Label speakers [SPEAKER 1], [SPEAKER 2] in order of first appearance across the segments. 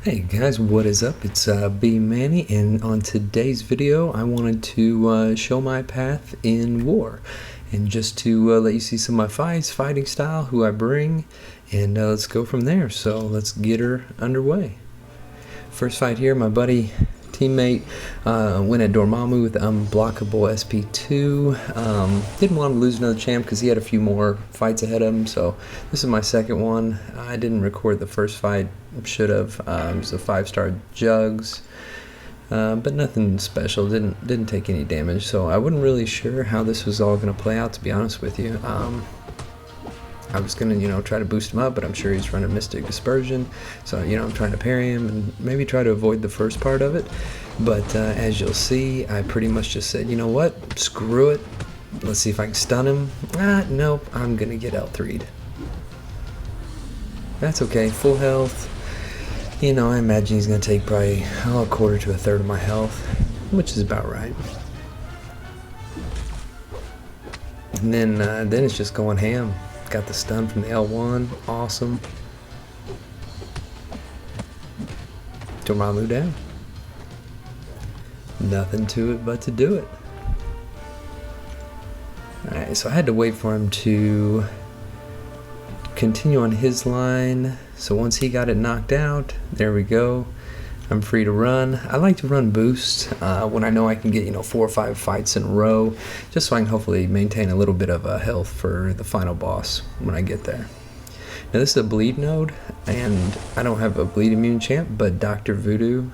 [SPEAKER 1] Hey guys, what is up? It's B Manny, and on today's video I wanted to show my path in war and just to let you see some of my fights, fighting style, who I bring, and let's go from there. So let's get her underway. First fight here, my buddy teammate went at dormammu with unblockable SP2. Didn't want to lose another champ because he had a few more fights ahead of him, so this is my second one. I didn't record the first fight, should have. It was a 5-star jugs, but nothing special. Didn't take any damage, so I wasn't really sure how this was all going to play out, to be honest with you. I was gonna, try to boost him up, but I'm sure he's running Mystic Dispersion, so I'm trying to parry him and maybe try to avoid the first part of it. But as you'll see, I pretty much just said, you know what, screw it. Let's see if I can stun him. Nope, I'm gonna get L3'd. That's okay, full health. I imagine he's gonna take probably a quarter to a third of my health, which is about right. And then it's just going ham. Got the stun from the L1, awesome. Dormammu down. Nothing to it but to do it. Alright, so I had to wait for him to continue on his line. So once he got it knocked out, there we go. I'm free to run. I like to run boost when I know I can get 4 or 5 fights in a row, just so I can hopefully maintain a little bit of health for the final boss when I get there. Now this is a bleed node, and I don't have a bleed immune champ, but Dr. Voodoo,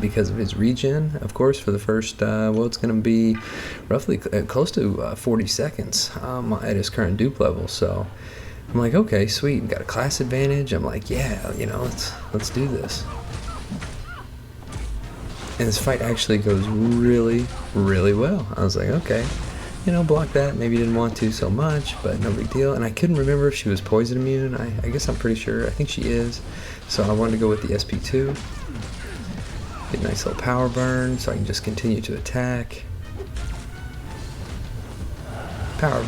[SPEAKER 1] because of his regen, of course, for the first, it's going to be roughly close to 40 seconds at his current dupe level. So I'm like, okay, sweet, got a class advantage. I'm like, yeah, let's do this. And this fight actually goes really, really well. I was like, okay, block that. Maybe didn't want to so much, but no big deal. And I couldn't remember if she was poison immune. I guess I'm pretty sure. I think she is. So I wanted to go with the SP2. Get a nice little power burn so I can just continue to attack. Power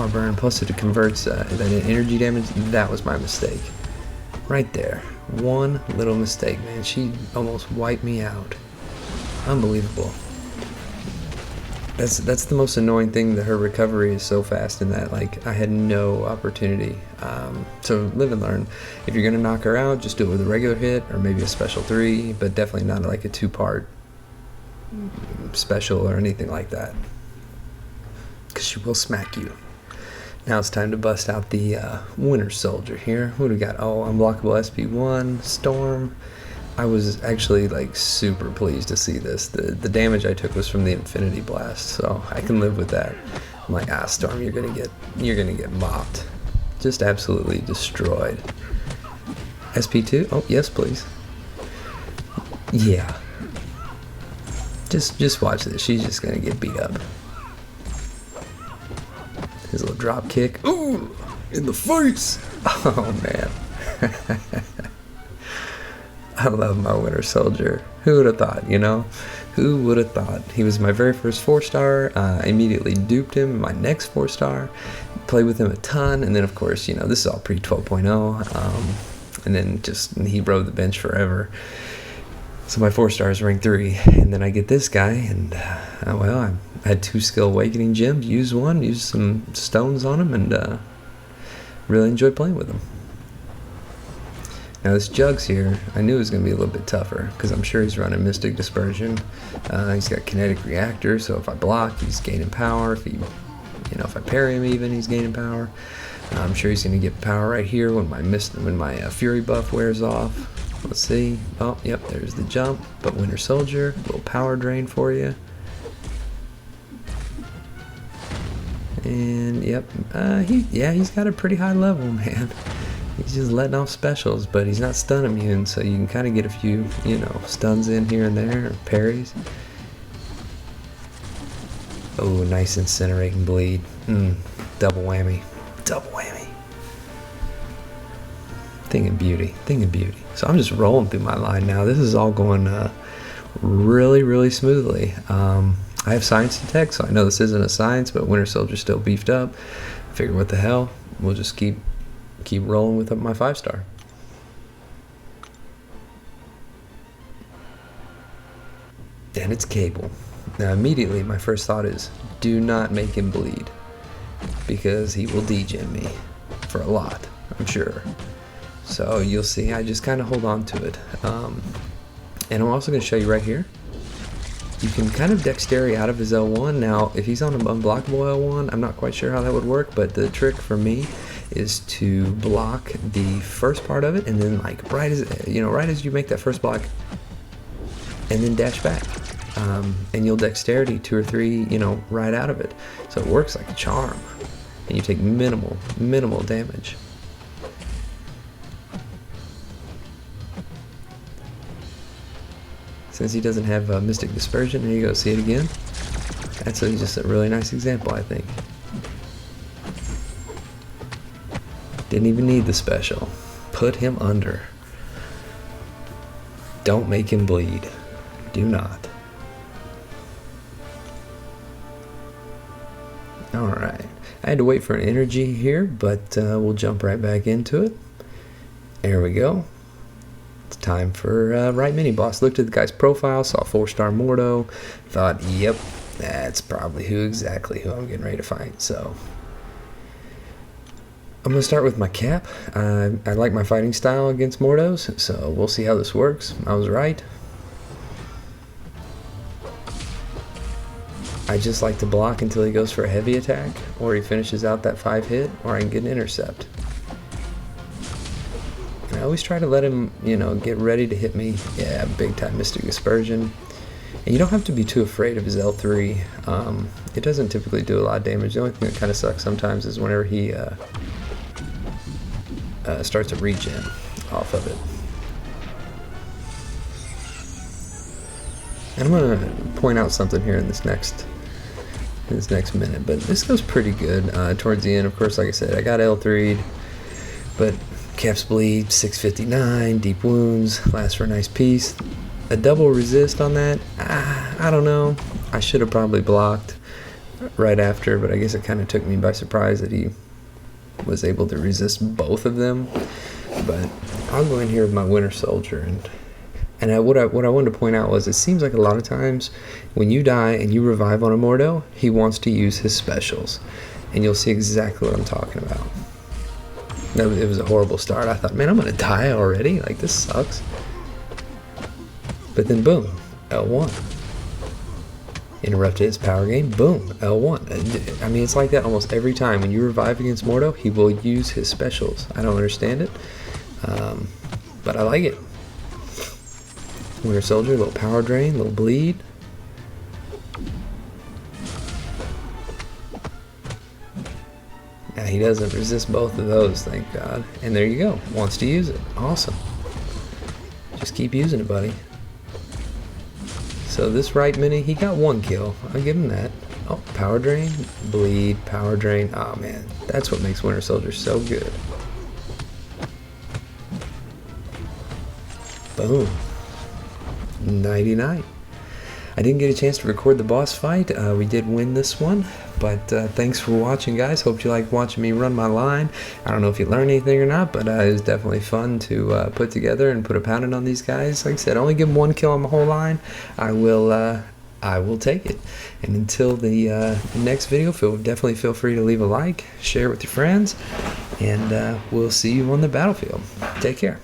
[SPEAKER 1] burn. Plus it converts that energy damage. That was my mistake. Right there. One little mistake, man. She almost wiped me out. Unbelievable. That's the most annoying thing, that her recovery is so fast in that, I had no opportunity. So live and learn. If you're gonna knock her out, just do it with a regular hit or maybe a special 3, but definitely not like a 2-part special or anything like that, because she will smack you. Now it's time to bust out the Winter Soldier here. What do we got? Oh, unblockable SP1, Storm. I was actually super pleased to see this. The damage I took was from the Infinity Blast, so I can live with that. I'm like, Storm, you're gonna get mopped. Just absolutely destroyed. SP2? Oh, yes, please. Yeah. Just watch this. She's just gonna get beat up. His little drop kick. Ooh! In the face! Oh, man. I love my Winter Soldier. Who would have thought, Who would have thought? He was my very first 4-star. I immediately duped him in my next 4-star. Played with him a ton. And then, of course, this is all pre-12.0. And then he rode the bench forever. So my 4-star is rank 3. And then I get this guy. And, I had 2 skill awakening gems. Used one. Used some stones on him. And really enjoyed playing with him. Now this Jugs here, I knew it was going to be a little bit tougher, because I'm sure he's running Mystic Dispersion. He's got Kinetic Reactor, so if I block, he's gaining power. If if I parry him even, he's gaining power. I'm sure he's going to get power right here when my Fury buff wears off. Let's see. Oh, yep, there's the jump. But Winter Soldier, a little power drain for you. And yep, he's got a pretty high level, man. He's just letting off specials, but he's not stun immune, so you can kind of get a few, stuns in here and there, or parries. Oh, nice incinerating bleed. Double whammy. Double whammy. Thing of beauty. So I'm just rolling through my line now. This is all going really, really smoothly. I have science detect, so I know this isn't a science, but Winter Soldier's still beefed up. I figure, what the hell? We'll just keep rolling with my 5-star. and it's Cable. Now immediately my first thought is, do not make him bleed, because he will degen me for a lot, I'm sure. So you'll see, I just kind of hold on to it. And I'm also going to show you right here. You can kind of dexterity out of his L1. Now, if he's on an unblockable L1, I'm not quite sure how that would work, but the trick for me is to block the first part of it, and then like right as you make that first block, and then dash back. And you'll dexterity 2 or 3, right out of it. So it works like a charm, and you take minimal damage. Since he doesn't have Mystic Dispersion, here you go, see it again? That's just a really nice example, I think. Didn't even need the special. Put him under. Don't make him bleed. Do not. Alright, I had to wait for an energy here, but we'll jump right back into it. There we go. It's time for right mini boss. Looked at the guy's profile, saw 4-star Mordo, thought, yep, that's probably exactly who I'm getting ready to fight. So I'm going to start with my cap. I like my fighting style against Mordos, so we'll see how this works. I was right. I just like to block until he goes for a heavy attack, or he finishes out that 5 hit, or I can get an intercept. And I always try to let him, get ready to hit me. Yeah, big time Mystic Dispersion. And you don't have to be too afraid of his L3. It doesn't typically do a lot of damage. The only thing that kind of sucks sometimes is whenever he starts to regen off of it. And I'm going to point out something here in this next minute, but this goes pretty good towards the end. Of course, like I said, I got L3'd, but Caps Bleed, 659, Deep Wounds, lasts for a nice piece. A double resist on that, I don't know. I should have probably blocked right after, but I guess it kind of took me by surprise that he was able to resist both of them. But I'll go in here with my Winter Soldier, and what I wanted to point out was, it seems like a lot of times when you die and you revive on a Mordo, he wants to use his specials, and you'll see exactly what I'm talking about. It was a horrible start. I thought, man, I'm gonna die already, like this sucks. But then boom, L1. Interrupted his power gain, boom, L1. I mean, it's like that almost every time. When you revive against Mordo, he will use his specials. I don't understand it, but I like it. Winter Soldier, little power drain, little bleed. Now he doesn't resist both of those, thank God. And there you go, wants to use it. Awesome. Just keep using it, buddy. So this right mini, he got 1 kill. I'll give him that. Oh, power drain, bleed, power drain. Oh man, that's what makes Winter Soldier so good. Boom. 99. I didn't get a chance to record the boss fight. We did win this one, but thanks for watching, guys. Hope you liked watching me run my line. I don't know if you learned anything or not, but it was definitely fun to put together and put a pounding on these guys. Like I said, only give them 1 kill on my whole line. I will take it. And until the next video, definitely feel free to leave a like, share it with your friends, and we'll see you on the battlefield. Take care.